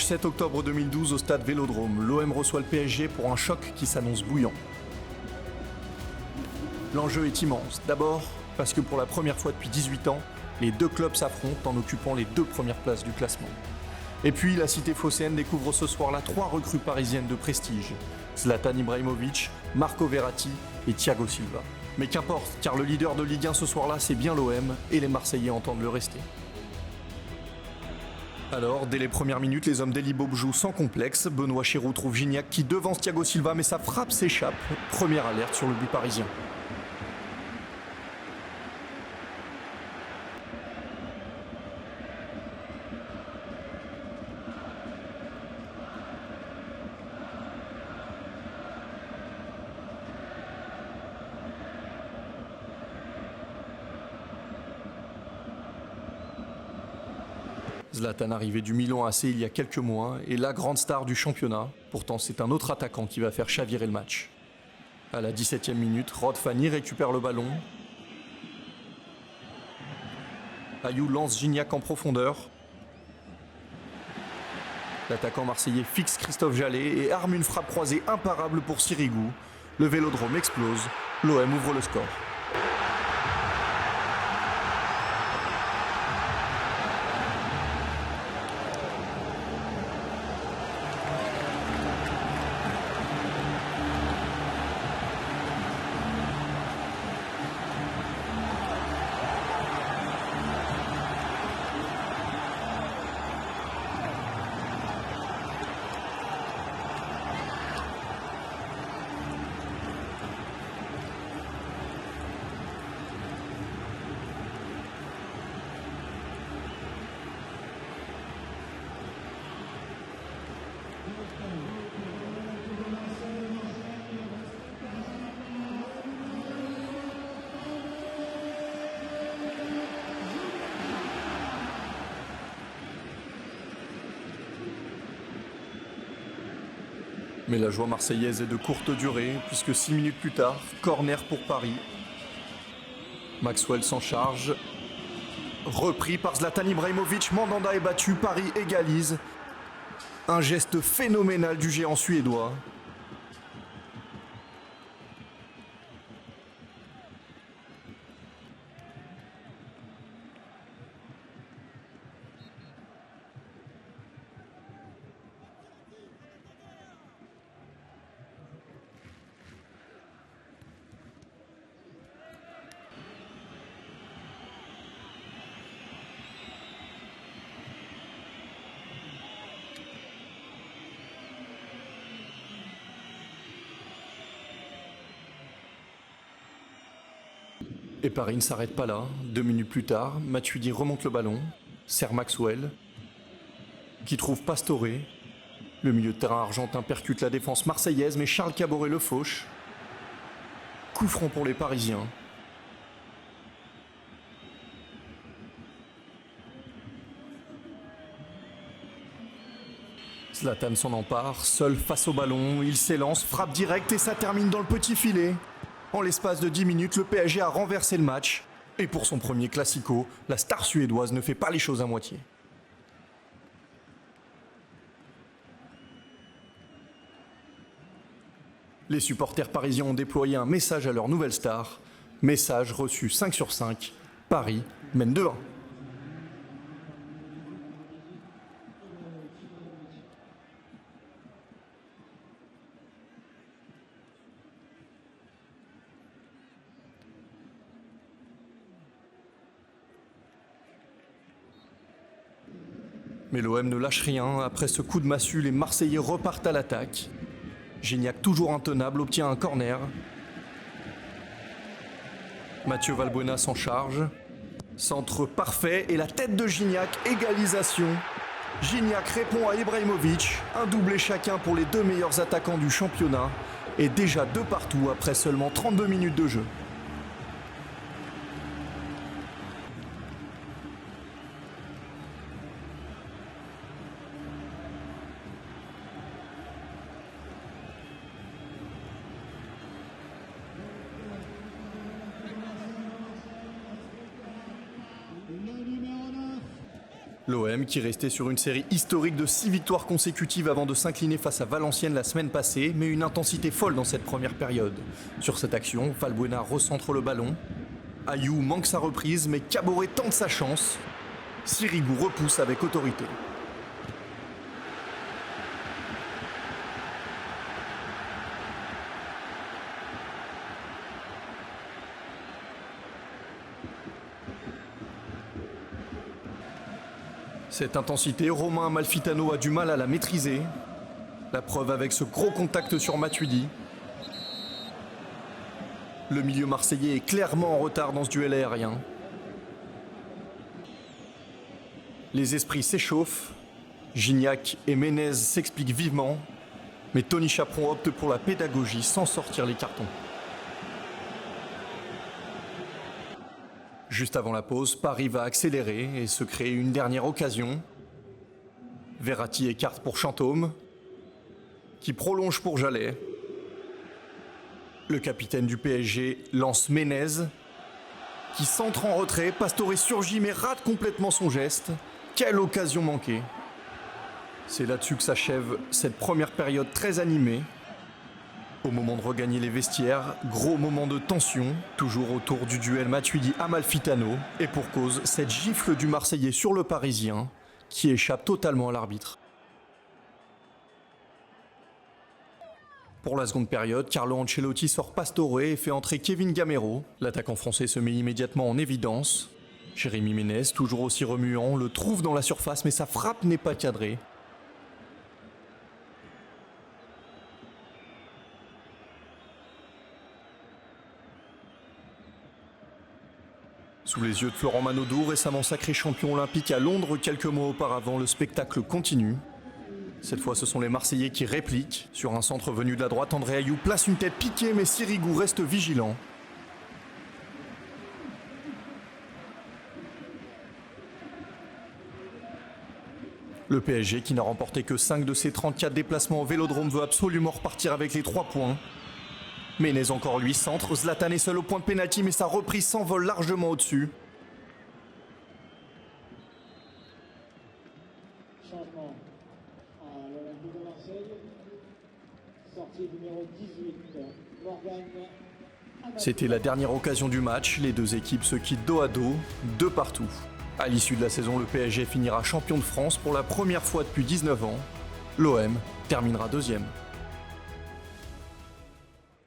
Dimanche 7 octobre 2012 au stade Vélodrome, l'OM reçoit le PSG pour un choc qui s'annonce bouillant. L'enjeu est immense. D'abord, parce que pour la première fois depuis 18 ans, les deux clubs s'affrontent en occupant les deux premières places du classement. Et puis, la cité phocéenne découvre ce soir-là 3 recrues parisiennes de prestige. Zlatan Ibrahimovic, Marco Verratti et Thiago Silva. Mais qu'importe, car le leader de Ligue 1 ce soir-là, c'est bien l'OM, et les Marseillais entendent le rester. Alors, dès les premières minutes, les hommes d'Eli Bob jouent sans complexe. Benoît Chéroux trouve Gignac qui devance Thiago Silva, mais sa frappe s'échappe. Première alerte sur le but parisien. Zlatan arrivé du Milan AC il y a quelques mois est la grande star du championnat. Pourtant, c'est un autre attaquant qui va faire chavirer le match. À la 17e minute, Rod Fanny récupère le ballon. Ayou lance Gignac en profondeur. L'attaquant marseillais fixe Christophe Jallet et arme une frappe croisée imparable pour Sirigu. Le Vélodrome explose. L'OM ouvre le score. Mais la joie marseillaise est de courte durée, puisque 6 minutes plus tard, corner pour Paris. Maxwell s'en charge. Repris par Zlatan Ibrahimovic, Mandanda est battu, Paris égalise. Un geste phénoménal du géant suédois. Et Paris ne s'arrête pas là. 2 minutes plus tard, Matuidi remonte le ballon, sert Maxwell, qui trouve Pastore. Le milieu de terrain argentin percute la défense marseillaise, mais Charles Caboret le fauche. Coup franc pour les Parisiens. Zlatan s'en empare, seul face au ballon, il s'élance, frappe directe et ça termine dans le petit filet. En l'espace de 10 minutes, le PSG a renversé le match. Et pour son premier classico, la star suédoise ne fait pas les choses à moitié. Les supporters parisiens ont déployé un message à leur nouvelle star. Message reçu 5 sur 5. Paris mène 2-1. Mais l'OM ne lâche rien. Après ce coup de massue, les Marseillais repartent à l'attaque. Gignac, toujours intenable, obtient un corner. Mathieu Valbuena s'en charge. Centre parfait et la tête de Gignac, égalisation. Gignac répond à Ibrahimovic. Un doublé chacun pour les 2 meilleurs attaquants du championnat. Et déjà 2 partout après seulement 32 minutes de jeu. L'OM qui restait sur une série historique de 6 victoires consécutives avant de s'incliner face à Valenciennes la semaine passée, mais une intensité folle dans cette première période. Sur cette action, Valbuena recentre le ballon. Ayou manque sa reprise, mais Caboret tente sa chance. Sirigu repousse avec autorité. Cette intensité, Romain Amalfitano a du mal à la maîtriser. La preuve avec ce gros contact sur Matuidi. Le milieu marseillais est clairement en retard dans ce duel aérien. Les esprits s'échauffent. Gignac et Ménez s'expliquent vivement. Mais Tony Chaperon opte pour la pédagogie sans sortir les cartons. Juste avant la pause, Paris va accélérer et se créer une dernière occasion. Verratti écarte pour Chantôme, qui prolonge pour Jallet. Le capitaine du PSG lance Ménez, qui centre en retrait. Pastore surgit mais rate complètement son geste. Quelle occasion manquée! C'est là-dessus que s'achève cette première période très animée. Au moment de regagner les vestiaires, gros moment de tension, toujours autour du duel Matuidi-Amalfitano, et pour cause, cette gifle du Marseillais sur le Parisien, qui échappe totalement à l'arbitre. Pour la seconde période, Carlo Ancelotti sort Pastore et fait entrer Kevin Gamero. L'attaquant français se met immédiatement en évidence. Jérémy Ménez, toujours aussi remuant, le trouve dans la surface, mais sa frappe n'est pas cadrée. Sous les yeux de Florent Manodou, récemment sacré champion olympique à Londres quelques mois auparavant, le spectacle continue. Cette fois, ce sont les Marseillais qui répliquent. Sur un centre venu de la droite, André Ayou place une tête piquée, mais Sirigu reste vigilant. Le PSG, qui n'a remporté que 5 de ses 34 déplacements au Vélodrome, veut absolument repartir avec les 3 points. Ménez encore lui centre, Zlatan est seul au point de pénalty mais sa reprise s'envole largement au-dessus. Changement à l'Olympique de Marseille. Sortie numéro 18, Morgan. C'était la dernière occasion du match, les deux équipes se quittent dos à dos, de partout. À l'issue de la saison, le PSG finira champion de France pour la première fois depuis 19 ans. L'OM terminera deuxième.